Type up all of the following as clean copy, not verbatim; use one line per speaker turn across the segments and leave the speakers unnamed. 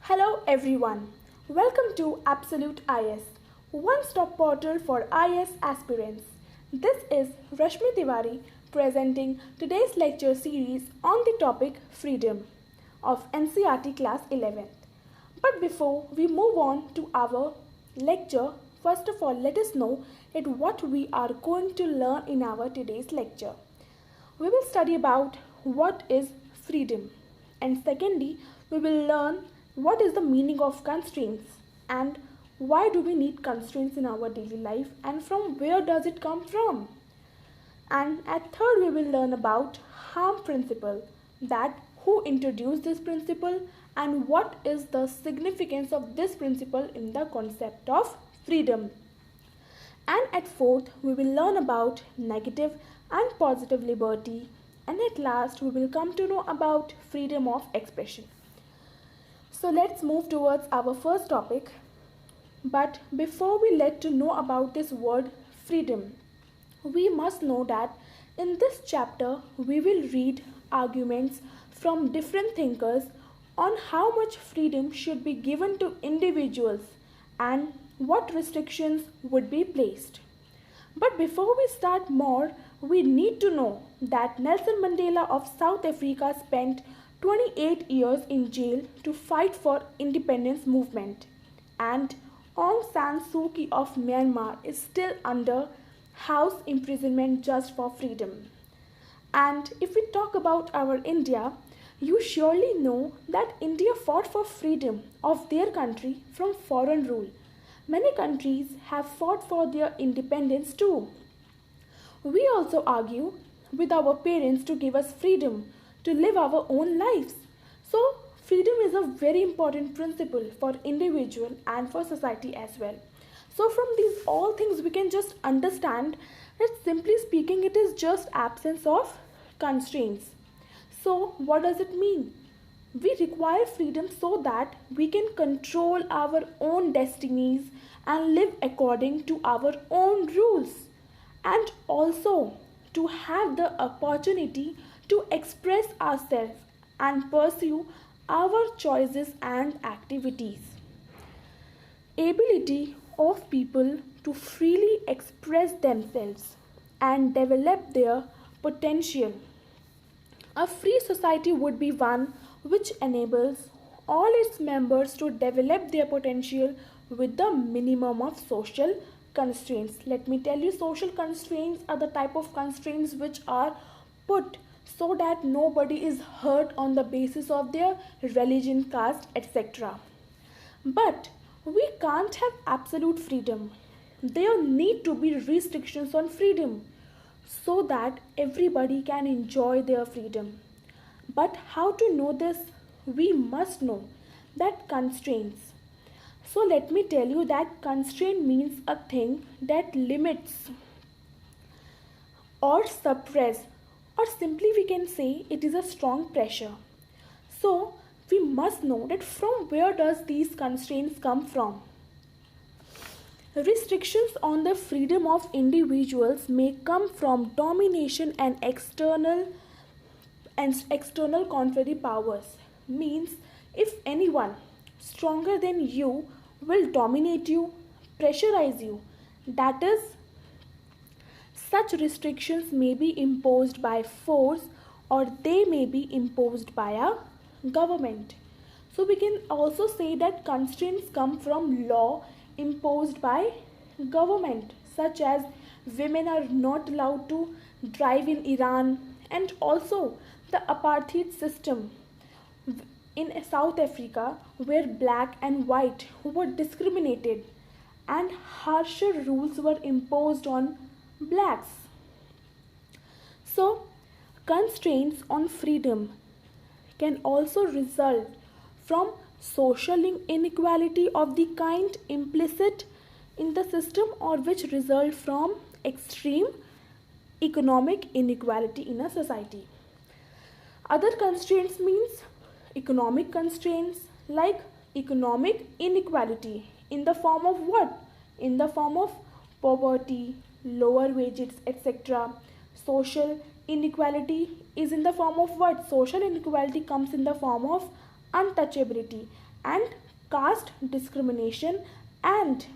Hello everyone. Welcome to Absolute IS, one-stop portal for IS aspirants. This is Rashmi Tiwari presenting today's lecture series on the topic Freedom of NCERT class 11th. But before we move on to our lecture, first of all let us know that what we are going to learn in our today's lecture. We will study about what is freedom, and secondly we will learn what is the meaning of constraints and why do we need constraints in our daily life and from where does it come from. And at third we will learn about harm principle, that who introduced this principle and what is the significance of this principle in the concept of freedom. And at fourth we will learn about negative and positive liberty, and at last we will come to know about freedom of expression. So let's move towards our first topic. But before we let to know about this word freedom, we must know that in this chapter we will read arguments from different thinkers on how much freedom should be given to individuals and what restrictions would be placed. But before we start more, we need to know that Nelson Mandela of South Africa spent 28 years in jail to fight for independence movement, and Aung San Suu Kyi of Myanmar is still under house imprisonment just for freedom. And if we talk about our India, you surely know that India fought for freedom of their country from foreign rule. Many countries have fought for their independence too. We also argue with our parents to give us freedom to live our own lives. So freedom is a very important principle for individual and for society as well. So from these all things we can just understand that simply speaking it is just absence of constraints. So what does it mean? We require freedom so that we can control our own destinies and live according to our own rules, and also to have the opportunity to express ourselves and pursue our choices and activities. Ability of people to freely express themselves and develop their potential. A free society would be one which enables all its members to develop their potential with the minimum of social constraints. Let me tell you, social constraints are the type of constraints which are put so that nobody is hurt on the basis of their religion, caste, etc. But we can't have absolute freedom. There need to be restrictions on freedom so that everybody can enjoy their freedom. But how to know this? We must know that constraints. So let me tell you that constraint means a thing that limits or suppress, or simply we can say it is a strong pressure. So we must know that from where does these constraints come from. Restrictions on the freedom of individuals may come from domination and external contrary powers. Means if anyone stronger than you will dominate you, pressurize you, that is, such restrictions may be imposed by force or they may be imposed by a government. So we can also say that constraints come from law imposed by government, such as women are not allowed to drive in Iran, and also the apartheid system in South Africa where black and white were discriminated and harsher rules were imposed on blacks. So constraints on freedom can also result from social inequality of the kind implicit in the system, or which result from extreme economic inequality in a society. Other constraints means economic constraints, like economic inequality in the form of what? In the form of poverty, lower wages, etc. Social inequality is in the form of what? Social inequality comes in the form of untouchability, and caste discrimination and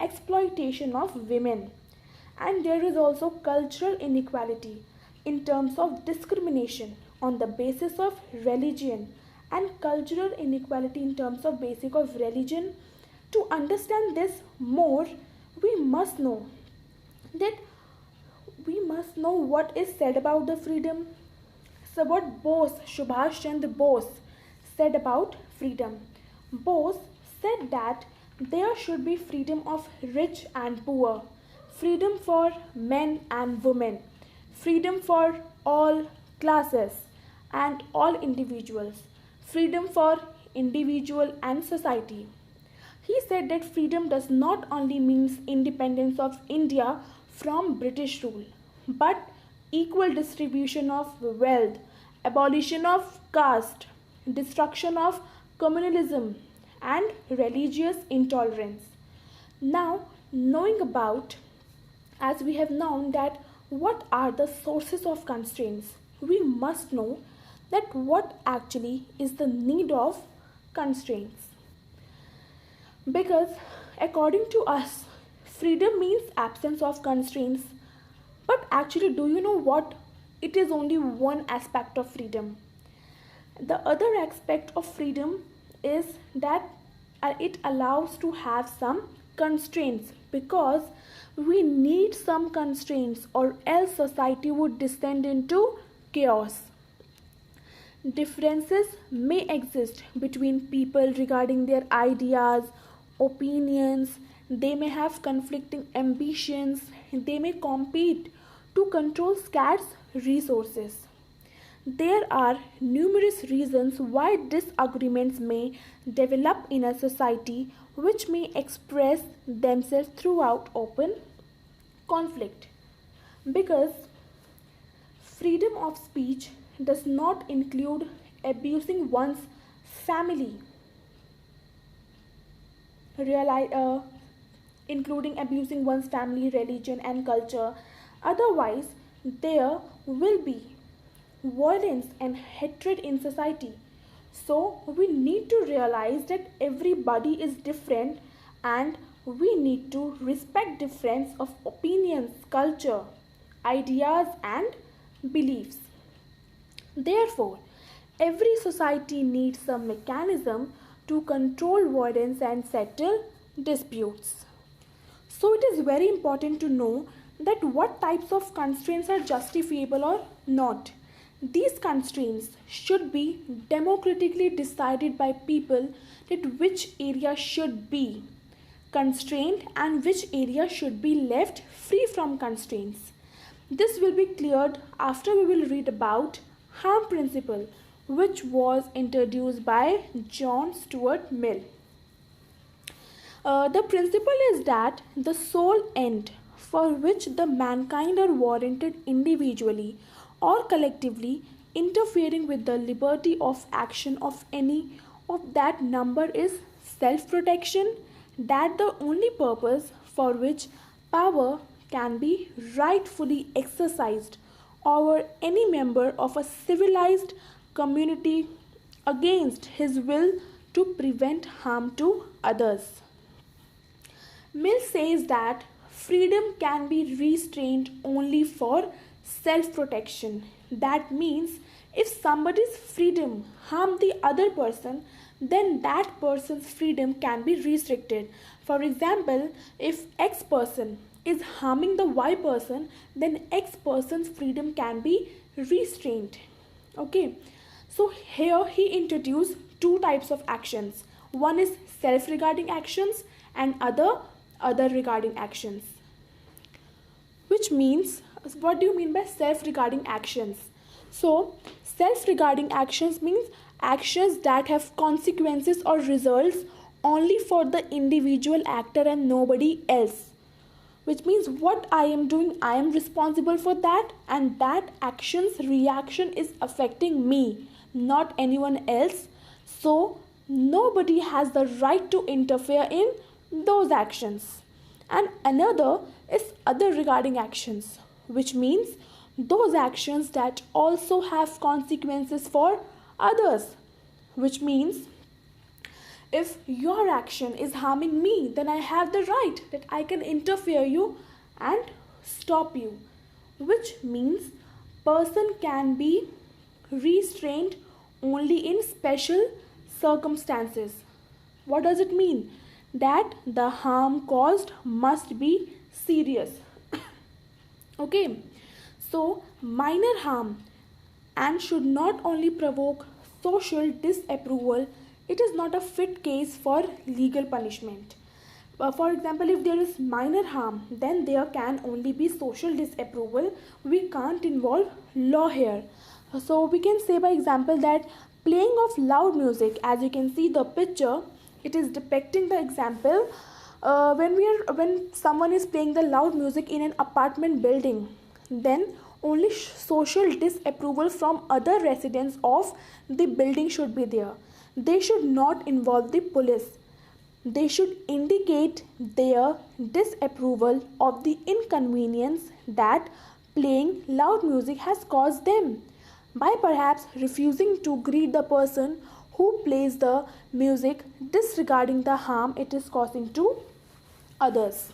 exploitation of women. And there is also cultural inequality in terms of discrimination on the basis of religion and cultural inequality in terms of basic of religion. To understand this more, we must know that we must know what is said about the freedom. So what Subhash Chandra Bose said about freedom. Bose said that there should be freedom of rich and poor, freedom for men and women, freedom for all classes and all individuals, freedom for individual and society. He said that freedom does not only mean independence of India from British rule, but equal distribution of wealth, abolition of caste, destruction of communalism, and religious intolerance. Now, knowing about, as we have known that what are the sources of constraints, we must know that what actually is the need of constraints. Because according to us, freedom means absence of constraints. But actually, do you know what? It is only one aspect of freedom. The other aspect of freedom is that it allows to have some constraints, because we need some constraints or else society would descend into chaos. Differences may exist between people regarding their ideas, opinions, they may have conflicting ambitions, they may compete to control scarce resources. There are numerous reasons why disagreements may develop in a society, which may express themselves throughout open conflict. Because freedom of speech does not include abusing one's family, including abusing one's family, religion, and culture. Otherwise, there will be violence and hatred in society. So, we need to realize that everybody is different and we need to respect difference of opinions, culture, ideas, and beliefs. Therefore, every society needs some mechanism to control violence and settle disputes. So it is very important to know that what types of constraints are justifiable or not. These constraints should be democratically decided by people, that which area should be constrained and which area should be left free from constraints. This will be cleared after we will read about harm principle, which was introduced by John Stuart Mill. The principle is that the sole end for which the mankind are warranted individually or collectively interfering with the liberty of action of any of that number is self-protection, that the only purpose for which power can be rightfully exercised over any member of a civilized community against his will to prevent harm to others. Mill says that freedom can be restrained only for self-protection. That means if somebody's freedom harm the other person, then that person's freedom can be restricted. For example, if X person is harming the Y person, then X person's freedom can be restrained. Okay, so here he introduced two types of actions. One is self-regarding actions and other regarding actions. Which means, what do you mean by self-regarding actions? So self-regarding actions means actions that have consequences or results only for the individual actor and nobody else. Which means what I am doing, I am responsible for that, and that action's reaction is affecting me, not anyone else. So nobody has the right to interfere in those actions. And another is other regarding actions, which means those actions that also have consequences for others. which means if your action is harming me, then I have the right that I can interfere you and stop you, which means person can be restrained only in special circumstances. What does it mean? That the harm caused must be serious. Okay, so minor harm and should not only provoke social disapproval, it is not a fit case for legal punishment. For example, if there is minor harm, then there can only be social disapproval. We can't involve law here. So we can say by example that playing of loud music, as you can see the picture, it is depicting the example when someone is playing the loud music in an apartment building, then only social disapproval from other residents of the building should be there. They should not involve the police. They should indicate their disapproval of the inconvenience that playing loud music has caused them by perhaps refusing to greet the person who plays the music, disregarding the harm it is causing to others.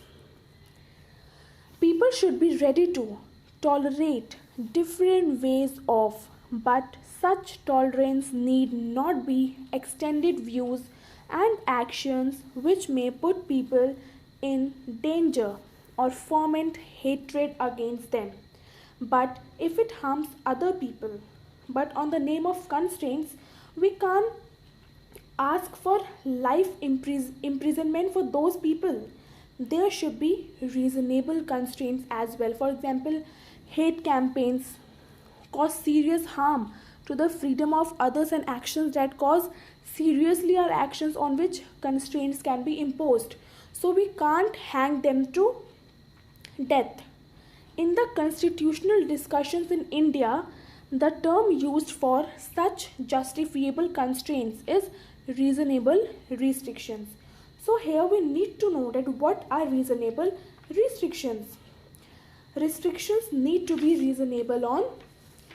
People should be ready to tolerate different ways of, but such tolerance need not be extended views and actions which may put people in danger or foment hatred against them. But if it harms other people, but on the name of constraints, we can't ask for life imprisonment for those people. There should be reasonable constraints as well. For example, hate campaigns cause serious harm to the freedom of others, and actions that cause seriously are actions on which constraints can be imposed. So we can't hang them to death. In the constitutional discussions in India, the term used for such justifiable constraints is reasonable restrictions. So here we need to know that what are reasonable restrictions. Restrictions need to be reasonable on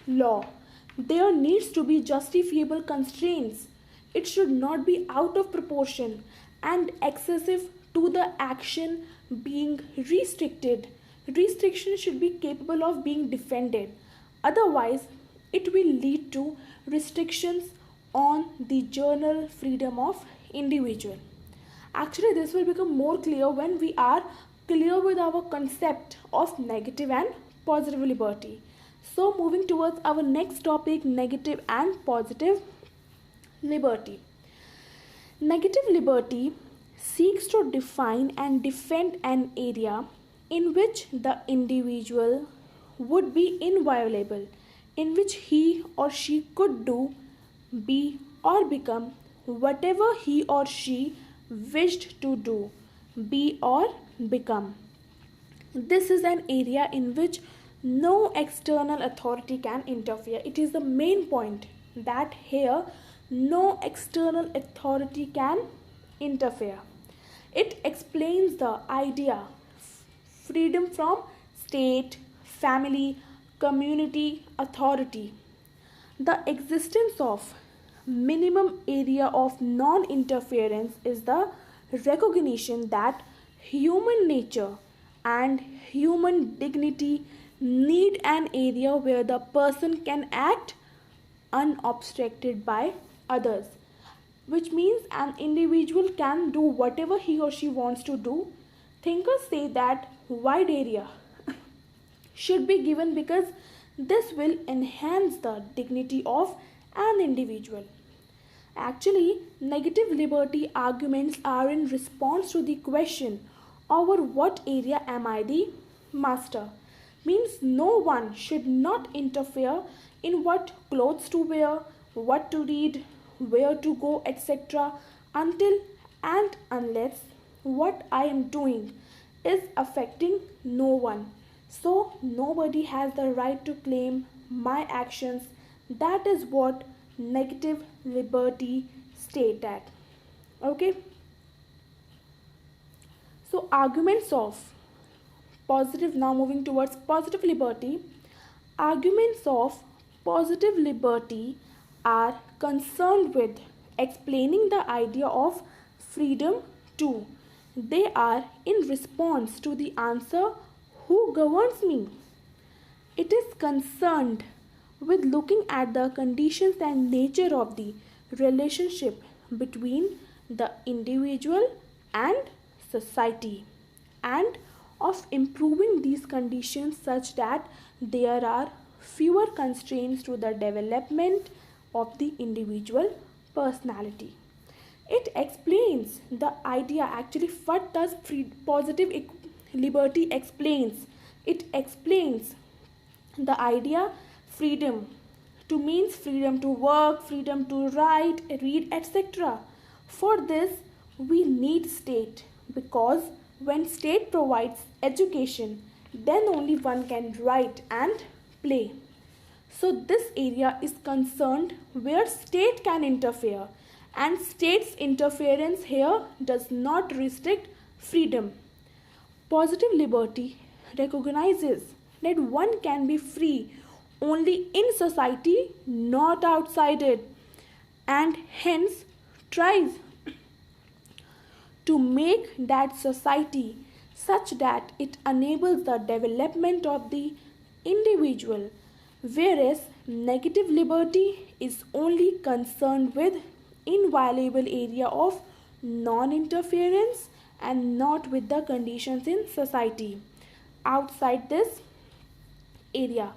law. There needs to be justifiable constraints. It should not be out of proportion and excessive to the action being restricted. Restriction should be capable of being defended. Otherwise, it will lead to restrictions on the general freedom of individual. Actually, this will become more clear when we are clear with our concept of negative and positive liberty. So moving towards our next topic, negative and positive liberty. Negative liberty seeks to define and defend an area in which the individual would be inviolable, in which he or she could do, be or become whatever he or she wished to do, be or become. This is an area in which no external authority can interfere. It is the main point that here no external authority can interfere. It explains the idea freedom from state, family, community, authority. The existence of minimum area of non-interference is the recognition that human nature and human dignity need an area where the person can act unobstructed by others, which means an individual can do whatever he or she wants to do. Thinkers say that wide area should be given because this will enhance the dignity of an individual. Actually, negative liberty arguments are in response to the question over what area am I the master. Means no one should not interfere in what clothes to wear, what to read, where to go, etc. until and unless what I am doing is affecting no one. So nobody has the right to claim my actions. That is what negative liberty state at. Okay. So arguments of positive, now moving towards positive liberty. Arguments of positive liberty are concerned with explaining the idea of freedom too. They are in response to the answer, who governs me? It is concerned with looking at the conditions and nature of the relationship between the individual and society, and of improving these conditions such that there are fewer constraints to the development of the individual personality. It explains the idea, actually what does liberty explains. It explains the idea freedom to means freedom to work, freedom to write, read, etc. For this we need state, because when state provides education, then only one can write and play. So this area is concerned where state can interfere, and state's interference here does not restrict freedom. Positive liberty recognizes that one can be free only in society, not outside it, and hence tries to make that society such that it enables the development of the individual, whereas negative liberty is only concerned with inviolable area of non-interference and not with the conditions in society. Outside this area,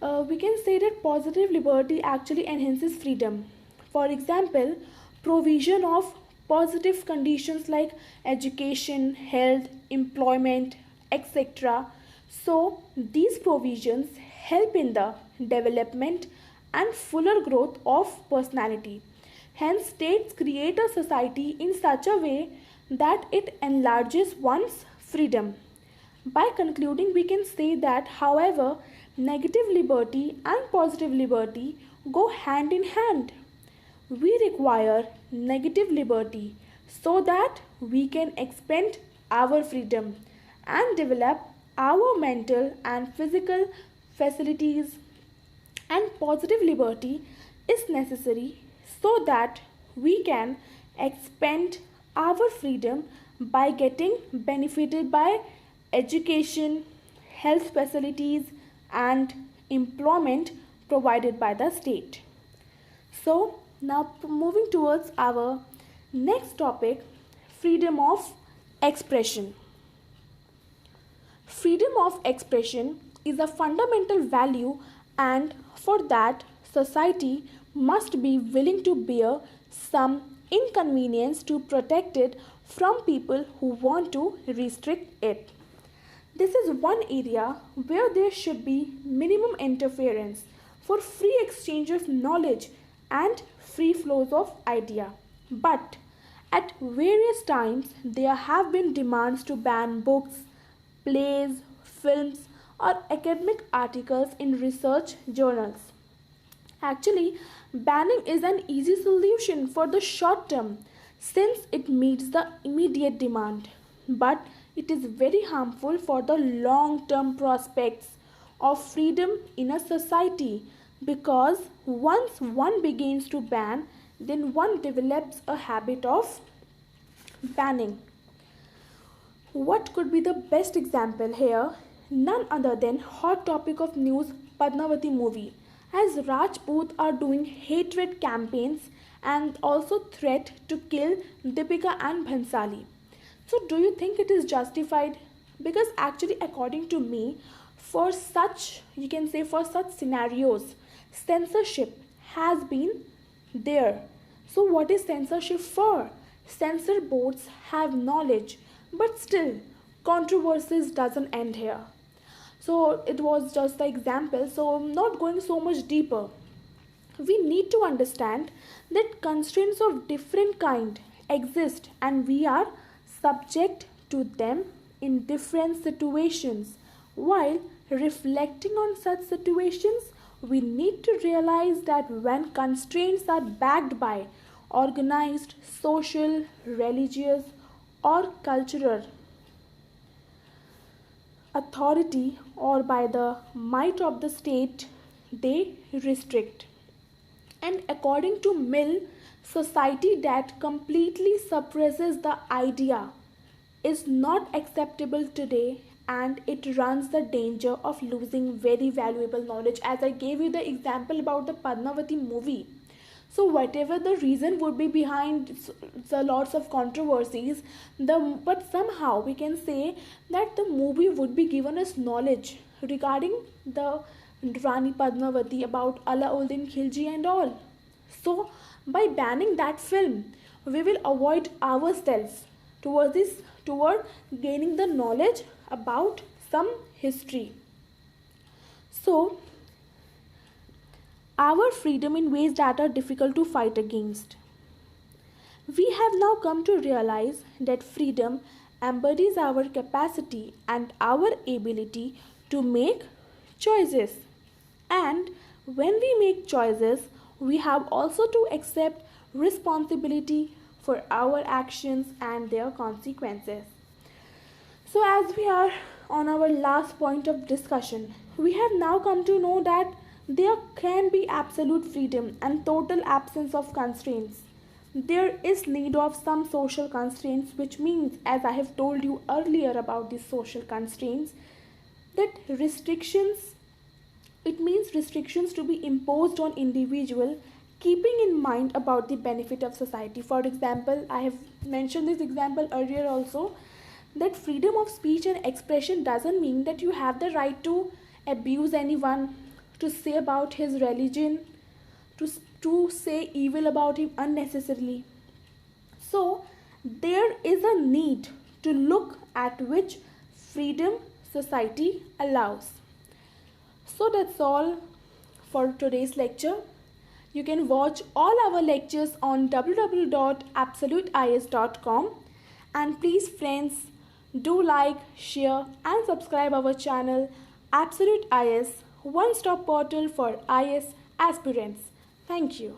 we can say that positive liberty actually enhances freedom. For example, provision of positive conditions like education, health, employment, etc. So these provisions help in the development and fuller growth of personality. Hence, states create a society in such a way that it enlarges one's freedom. By concluding, we can say that, however, negative liberty and positive liberty go hand in hand. We require negative liberty so that we can expand our freedom and develop our mental and physical facilities, and positive liberty is necessary so that we can expand our freedom by getting benefited by education, health facilities, and employment provided by the state. So now moving towards our next topic, freedom of expression. Freedom of expression is a fundamental value, and for that society must be willing to bear some inconvenience to protect it from people who want to restrict it. This is one area where there should be minimum interference for free exchange of knowledge and free flows of idea. But at various times there have been demands to ban books, plays, films, or academic articles in research journals. Actually, banning is an easy solution for the short term since it meets the immediate demand, but it is very harmful for the long term prospects of freedom in a society, because once one begins to ban, then one develops a habit of banning. What could be the best example here? None other than hot topic of news Padmavati movie, as Rajput are doing hatred campaigns and also threat to kill Deepika and Bhansali. So do you think it is justified? Because actually according to me, for such, you can say, for such scenarios, censorship has been there. So what is censorship for? Censor boards have knowledge, but still controversies doesn't end here. So it was just the example, so I'm not going so much deeper. We need to understand that constraints of different kind exist and we are subject to them in different situations. While reflecting on such situations, we need to realize that when constraints are backed by organized social, religious, or cultural authority or by the might of the state, they restrict. And according to Mill, society that completely suppresses the idea is not acceptable today, and it runs the danger of losing very valuable knowledge. As I gave you the example about the Padmavati movie, so whatever the reason would be behind the lots of controversies, but somehow we can say that the movie would be given us knowledge regarding the Rani Padmavati, about Alauddin Khilji and all. So by banning that film, we will avoid ourselves toward gaining the knowledge about some history. So our freedom in ways that are difficult to fight against. We have now come to realize that freedom embodies our capacity and our ability to make choices. And when we make choices, we have also to accept responsibility for our actions and their consequences. So, as we are on our last point of discussion, we have now come to know that there can be absolute freedom and total absence of constraints. There is need of some social constraints, which means, as I have told you earlier about these social constraints, that restrictions, it means restrictions to be imposed on individual, keeping in mind about the benefit of society. For example, I have mentioned this example earlier also, that freedom of speech and expression doesn't mean that you have the right to abuse anyone, to say about his religion, to say evil about him unnecessarily. So there is a need to look at which freedom society allows. So that's all for today's lecture. You can watch all our lectures on www.absoluteis.com, and please friends, do like, share and subscribe our channel Absolute IS, one stop portal for IS aspirants. Thank you.